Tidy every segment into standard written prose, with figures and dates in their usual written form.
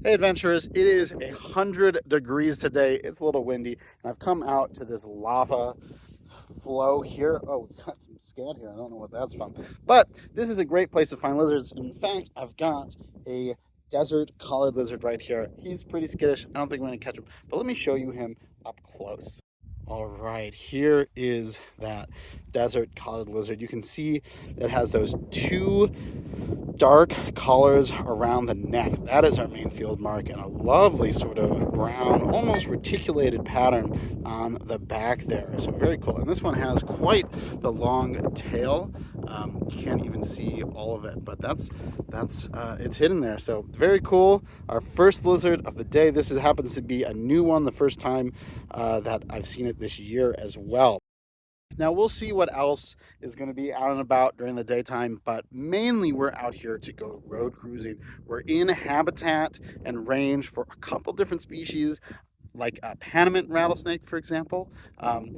Hey adventurers, it is 100 degrees today. It's a little windy, and I've come out to this lava flow here. Oh, we've got some scat here. I don't know what that's from. But this is a great place to find lizards. In fact, I've got a desert collared lizard right here. He's pretty skittish. I don't think I'm going to catch him, but let me show you him up close. All right, here is that desert collared lizard. You can see it has those two dark collars around the neck. That is our main field mark, and a lovely sort of brown, almost reticulated pattern on the back there. So very cool. And this one has quite the long tail. You can't even see all of it, but that's it's hidden there. So very cool. Our first lizard of the day. This happens to be a new one, the first time that I've seen it this year as well. Now we'll see what else is going to be out and about during the daytime, but mainly we're out here to go road cruising. We're in habitat and range for a couple different species, like a Panamint rattlesnake, for example.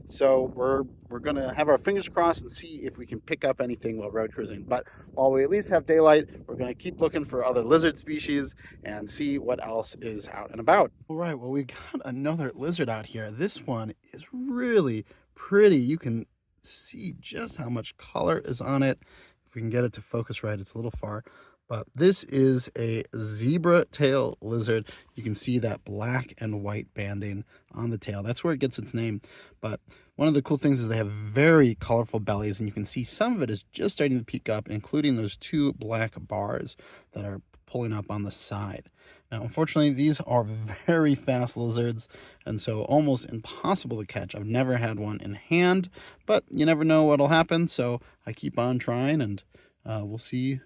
So we're going to have our fingers crossed and see if we can pick up anything while road cruising. But while we at least have daylight, we're going to keep looking for other lizard species and see what else is out and about. All right, well, we got another lizard out here. This one is really pretty. You can see just how much color is on it. If we can get it to focus right, it's a little far, but this is a zebra tail lizard. You can see that black and white banding on the tail. That's where it gets its name. But one of the cool things is they have very colorful bellies, and you can see some of it is just starting to peek up, including those two black bars that are pulling up on the side. Now, unfortunately, these are very fast lizards, and so almost impossible to catch. I've never had one in hand, but you never know what'll happen, so I keep on trying, and we'll see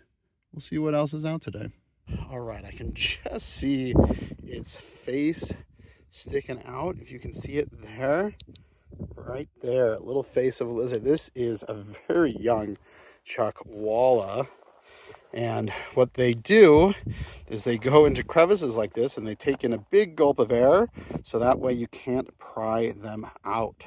what else is out today. All right, I can just see its face sticking out. If you can see it there, right there, little face of a lizard. This is a very young Chuckwalla. And what they do is they go into crevices like this and they take in a big gulp of air, so that way you can't pry them out.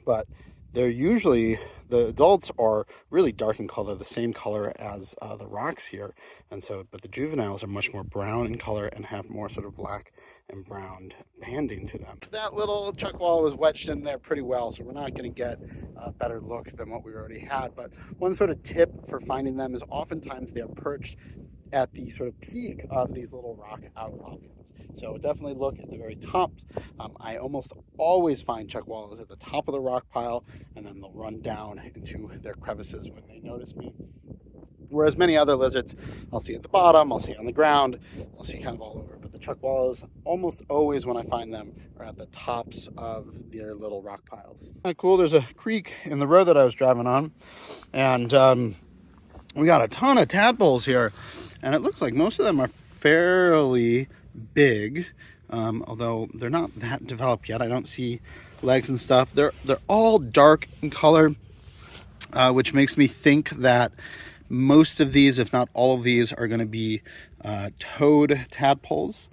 But they're usually, the adults are really dark in color, the same color as the rocks here. And so, but the juveniles are much more brown in color and have more sort of black and brown banding to them. That little Chuckwalla was wedged in there pretty well, so we're not going to get a better look than what we already had. But one sort of tip for finding them is oftentimes they are perched at the sort of peak of these little rock outcroppings. So definitely look at the very top. I almost always find Chuckwallas at the top of the rock pile, and then they'll run down into their crevices when they notice me. Whereas many other lizards, I'll see at the bottom, I'll see on the ground, I'll see kind of all over. But the Chuckwallas, almost always when I find them, are at the tops of their little rock piles. Kind of cool, there's a creek in the road that I was driving on, and we got a ton of tadpoles here. And it looks like most of them are fairly big, although they're not that developed yet. I don't see legs and stuff. They're all dark in color, which makes me think that most of these, if not all of these, are going to be toad tadpoles.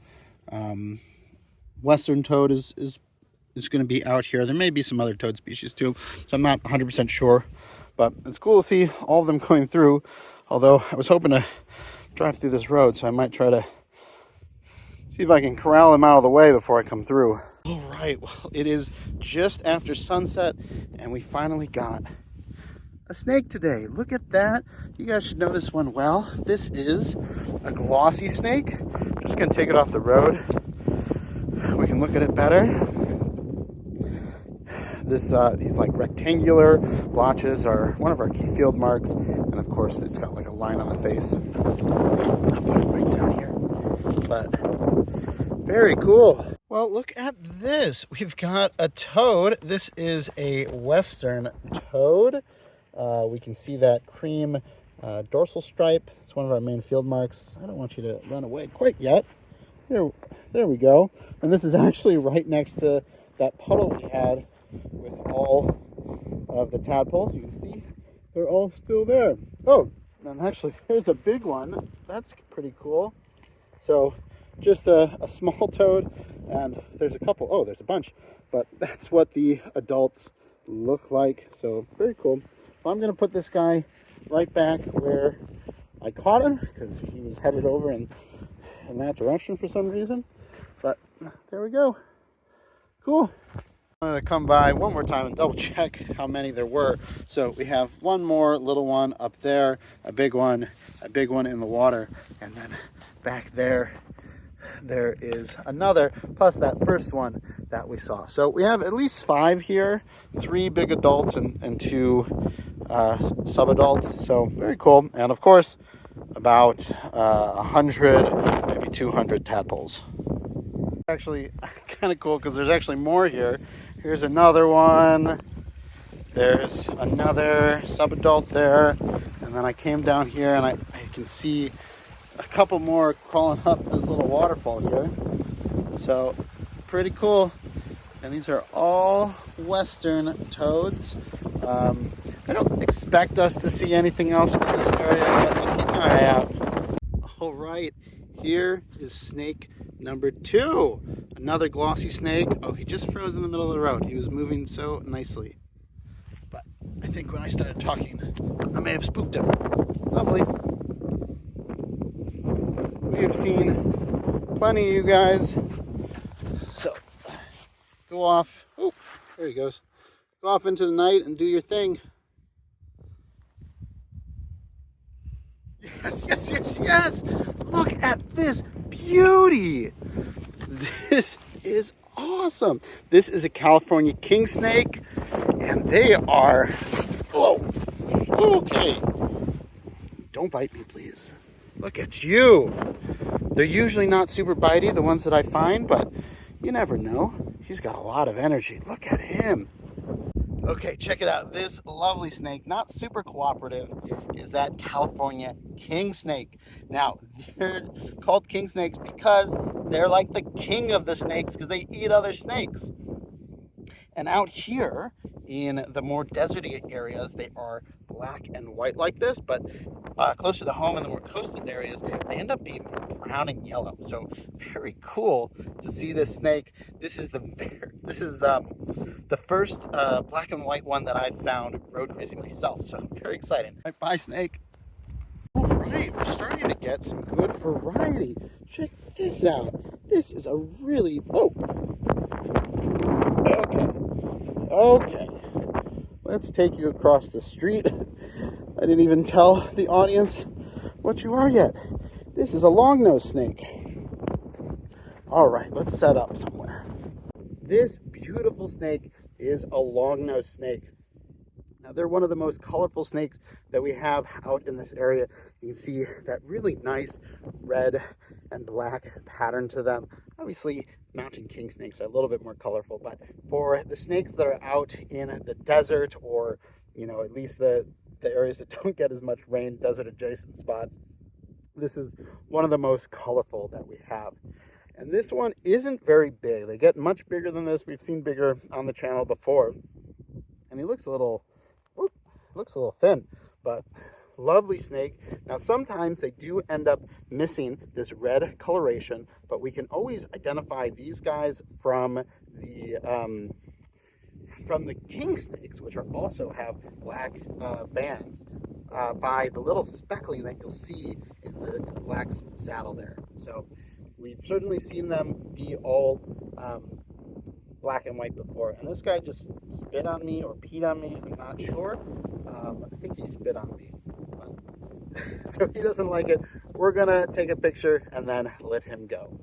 Western toad is going to be out here. There may be some other toad species too, so I'm not 100% sure. But it's cool to see all of them going through, although I was hoping to drive through this road, so I might try to see if I can corral them out of the way before I come through. All right, well, it is just after sunset, and we finally got a snake today. Look at that. You guys should know this one well. This is a glossy snake. Just gonna take it off the road. We can look at it better. These like rectangular blotches are one of our key field marks, and of course it's got like a line on the face. I'll put it right down here, but very cool. Well, look at this. We've got a toad. This is a western toad. We can see that cream dorsal stripe. It's one of our main field marks. I don't want you to run away quite yet. There we go. And this is actually right next to that puddle we had with all of the tadpoles. You can see they're all still there. Oh, and actually there's a big one. That's pretty cool. So just a small toad, and there's a couple. Oh, there's a bunch, but that's what the adults look like. So very cool. So I'm going to put this guy right back where I caught him, because he was headed over and in that direction for some reason. But there we go. Cool. I'm going to come by one more time and double check how many there were. So we have one more little one up there, a big one in the water, and then back there is another, plus that first one that we saw. So we have at least 5 here, 3 big adults and 2 subadults. So very cool. And of course, about 100, maybe 200 tadpoles. Actually, kind of cool because there's actually more here. Here's another one. There's another subadult there. And then I came down here and I can see a couple more crawling up this little waterfall here. So pretty cool. And these are all western toads. I don't expect us to see anything else in this area, but I'll keep my eye out. All right, here is snake number 2. Another glossy snake. Oh, he just froze in the middle of the road. He was moving so nicely. But I think when I started talking, I may have spooked him. Lovely. We have seen plenty of you guys. So, go off. Oh, there he goes. Go off into the night and do your thing. Yes, yes, yes, yes! Look at this beauty! This is awesome. This is a California Kingsnake, and they are... Oh, okay. Don't bite me, please. Look at you. They're usually not super bitey, the ones that I find, but you never know. He's got a lot of energy. Look at him. Okay, check it out. This lovely snake, not super cooperative, is that California Kingsnake. Now, they're called king snakes because they're like the king of the snakes because they eat other snakes. And out here in the more deserty areas, they are black and white like this, but closer to home in the more coastal areas, they end up being more brown and yellow. So very cool to see this snake. This is the first black and white one that I've found road cruising myself. So very exciting. Bye, snake. All right, we're starting to get some good variety. Check this out. This is a really Okay. Let's take you across the street. I didn't even tell the audience what you are yet. This is a long-nosed snake. All right, let's set up somewhere. This beautiful snake is a long-nosed snake. Now, they're one of the most colorful snakes that we have out in this area. You can see that really nice red and black pattern to them. Obviously, mountain king snakes are a little bit more colorful, but for the snakes that are out in the desert, or at least the areas that don't get as much rain, desert adjacent spots, this is one of the most colorful that we have. And this one isn't very big. They get much bigger than this. We've seen bigger on the channel before. And he looks a little thin, but lovely snake. Now, sometimes they do end up missing this red coloration, but we can always identify these guys from the king snakes, which also have black bands, by the little speckling that you'll see in the black saddle there. So we've certainly seen them be all black and white before. And this guy just spit on me or peed on me. I'm not sure. I think he spit on me. So he doesn't like it. We're going to take a picture and then let him go.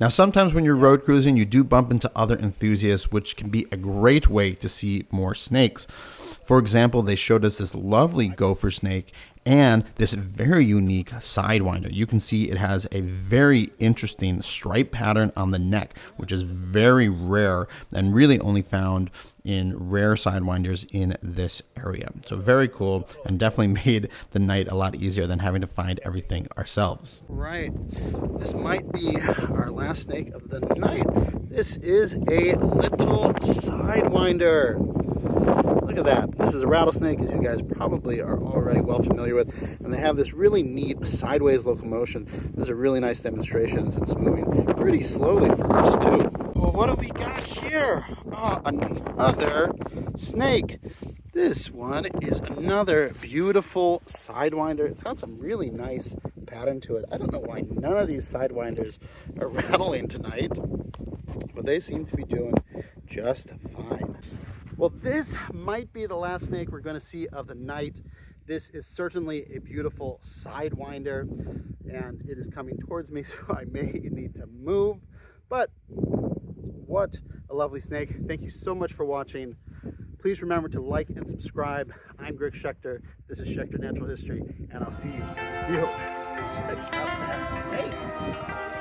Now, sometimes when you're road cruising, you do bump into other enthusiasts, which can be a great way to see more snakes. For example, they showed us this lovely gopher snake and this very unique Sidewinder. You can see it has a very interesting stripe pattern on the neck, which is very rare and really only found in rare Sidewinders in this area. So very cool, and definitely made the night a lot easier than having to find everything ourselves. Right, this might be our last snake of the night. This is a little Sidewinder. Look at that. This is a rattlesnake, as you guys probably are already well familiar with, and they have this really neat sideways locomotion. This is a really nice demonstration as it's moving pretty slowly for us too. Well, what do we got here? Oh, another snake. This one is another beautiful Sidewinder. It's got some really nice pattern to it. I don't know why none of these Sidewinders are rattling tonight, but they seem to be doing just fine. Well, this might be the last snake we're going to see of the night. This is certainly a beautiful Sidewinder, and it is coming towards me, so I may need to move. But what a lovely snake. Thank you so much for watching. Please remember to like and subscribe. I'm Greg Schechter. This is Schechter Natural History, and I'll see you. Check out that snake.